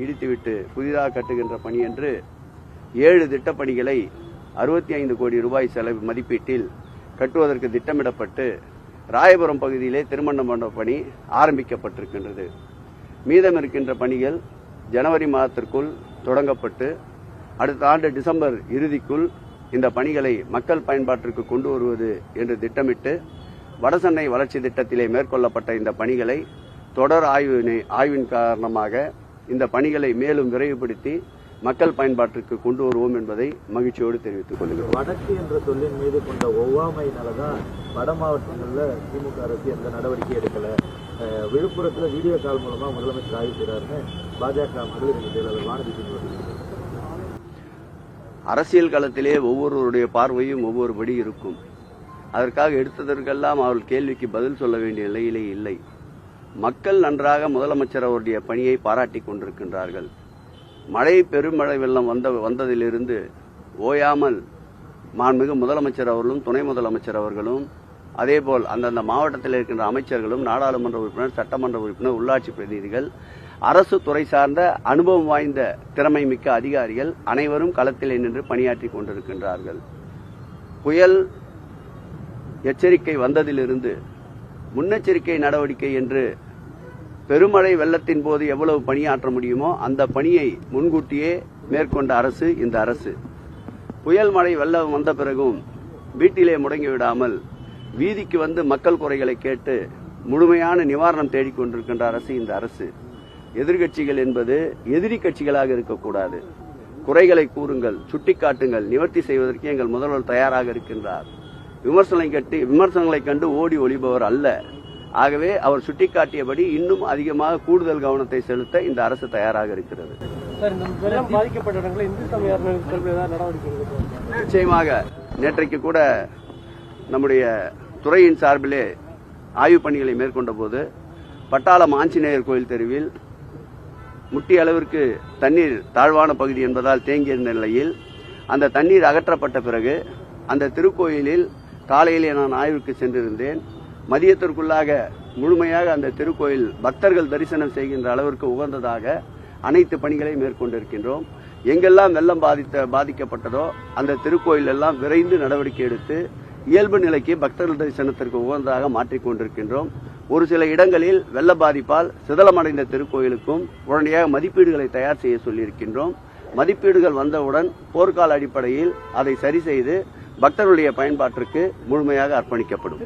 இடித்துவிட்டு புதிதாக கட்டுகின்ற பணி என்று 7 திட்டப்பணிகளை 65 கோடி ரூபாய் செலவு மதிப்பீட்டில் கட்டுவதற்கு திட்டமிடப்பட்டு ராயபுரம் பகுதியிலே திருமண மண்டப பணி ஆரம்பிக்கப்பட்டிருக்கின்றது. மீதம் இருக்கின்ற பணிகள் ஜனவரி மாதத்திற்குள் தொடங்கப்பட்டு அடுத்த ஆண்டு டிசம்பர் இறுதிக்குள் இந்த பணிகளை மக்கள் பயன்பாட்டிற்கு கொண்டு வருவது என்று திட்டமிட்டு வடசென்னை வளர்ச்சி திட்டத்திலே மேற்கொள்ளப்பட்ட இந்த பணிகளை தொடர் ஆய்வின் காரணமாக இந்த பணிகளை மேலும் விரைவுபடுத்தி மக்கள் பயன்பாட்டிற்கு கொண்டு வருவோம் என்பதை மகிழ்ச்சியோடு தெரிவித்துக் கொள்கிறோம். வடக்கு என்ற சொல்லின் மீது கொண்ட ஒவ்வாமையினாலதான் வட மாவட்டங்களில் திமுக அரசு எந்த நடவடிக்கை எடுக்கல. விழுப்புரத்தில் வீடியோ கால் மூலமா முதலமைச்சர் ஆய்வு செய்கிறாருன்னு பாஜக மகளிர் செயலாளர் வானதி சொல்லியிருக்கிறார். அரசியல் களத்திலே ஒவ்வொருவருடைய பார்வையும் ஒவ்வொருபடி இருக்கும். அதற்காக எடுத்ததற்கெல்லாம் அவர்கள் கேள்விக்கு பதில் சொல்ல வேண்டிய நிலையிலே இல்லை. மக்கள் நன்றாக முதலமைச்சர் அவருடைய பணியை பாராட்டிக் கொண்டிருக்கின்றார்கள். பெருமழை வெள்ளம் வந்ததிலிருந்து ஓயாமல் மாண்புமிகு முதலமைச்சர் அவர்களும் துணை முதலமைச்சர் அவர்களும் அதேபோல் அந்தந்த மாவட்டத்தில் இருக்கின்ற அமைச்சர்களும் நாடாளுமன்ற உறுப்பினர், சட்டமன்ற உறுப்பினர், உள்ளாட்சி பிரதிநிதிகள், அரசு துறை சார்ந்த அனுபவம் வாய்ந்த திறமை மிக்க அதிகாரிகள் அனைவரும் களத்திலே நின்று பணியாற்றிக் கொண்டிருக்கின்றார்கள். புயல் எச்சரிக்கை வந்ததிலிருந்து முன்னெச்சரிக்கை நடவடிக்கை என்று பெருமழை வெள்ளத்தின் போது எவ்வளவு பணியாற்ற முடியுமோ அந்த பணியை முன்கூட்டியே மேற்கொண்ட அரசு இந்த அரசு. புயல் மழை வெள்ளம் வந்த பிறகும் வீட்டிலே முடங்கிவிடாமல் வீதிக்கு வந்து மக்கள் குறைகளை கேட்டு முழுமையான நிவாரணம் தேடிக் கொண்டிருக்கின்ற அரசு இந்த அரசு. எதிர்கட்சிகள் என்பது எதிரி கட்சிகளாக இருக்கக்கூடாது. குறைகளை கூறுங்கள், சுட்டிக்காட்டுங்கள், நிவர்த்தி செய்வதற்கு எங்கள் முதல்வர் தயாராக இருக்கின்றார். விமர்சனங்களை கண்டு ஓடி ஒளிபவர் அல்ல. ஆகவே அவர் சுட்டிக்காட்டியபடி இன்னும் அதிகமாக கூடுதல் கவனத்தை செலுத்த இந்த அரசு தயாராக இருக்கிறது. நிச்சயமாக நேற்றைக்கு கூட நம்முடைய துறையின் சார்பிலே ஆய்வுப் பணிகளை மேற்கொண்ட போது பட்டாளம் ஆஞ்சநேயர் கோயில் தெருவில் முட்டிய அளவிற்கு தண்ணீர் தாழ்வான பகுதி என்பதால் தேங்கியிருந்த நிலையில் அந்த தண்ணீர் அகற்றப்பட்ட பிறகு அந்த திருக்கோயிலில் காலையிலே நான் ஆய்வுக்கு சென்றிருந்தேன். மதியத்திற்குள்ளாக முழுமையாக அந்த திருக்கோயில் பக்தர்கள் தரிசனம் செய்கின்ற அளவிற்கு உகந்ததாக அனைத்து பணிகளை மேற்கொண்டிருக்கின்றோம். எங்கெல்லாம் வெள்ளம் பாதிக்கப்பட்டதோ அந்த திருக்கோயில் எல்லாம் விரைந்து நடவடிக்கை எடுத்து இயல்பு நிலைக்கு பக்தர்கள் தரிசனத்திற்கு உகந்ததாக மாற்றிக் கொண்டிருக்கின்றோம். ஒரு சில இடங்களில் வெள்ள பாதிப்பால் சிதலமடைந்த திருக்கோயிலுக்கும் உடனடியாக மதிப்பீடுகளை தயார் செய்ய சொல்லியிருக்கின்றோம். மதிப்பீடுகள் வந்தவுடன் போர்க்கால அடிப்படையில் அதை சரி செய்து பக்தர்களுடைய பயன்பாட்டிற்கு முழுமையாக அர்ப்பணிக்கப்படும்.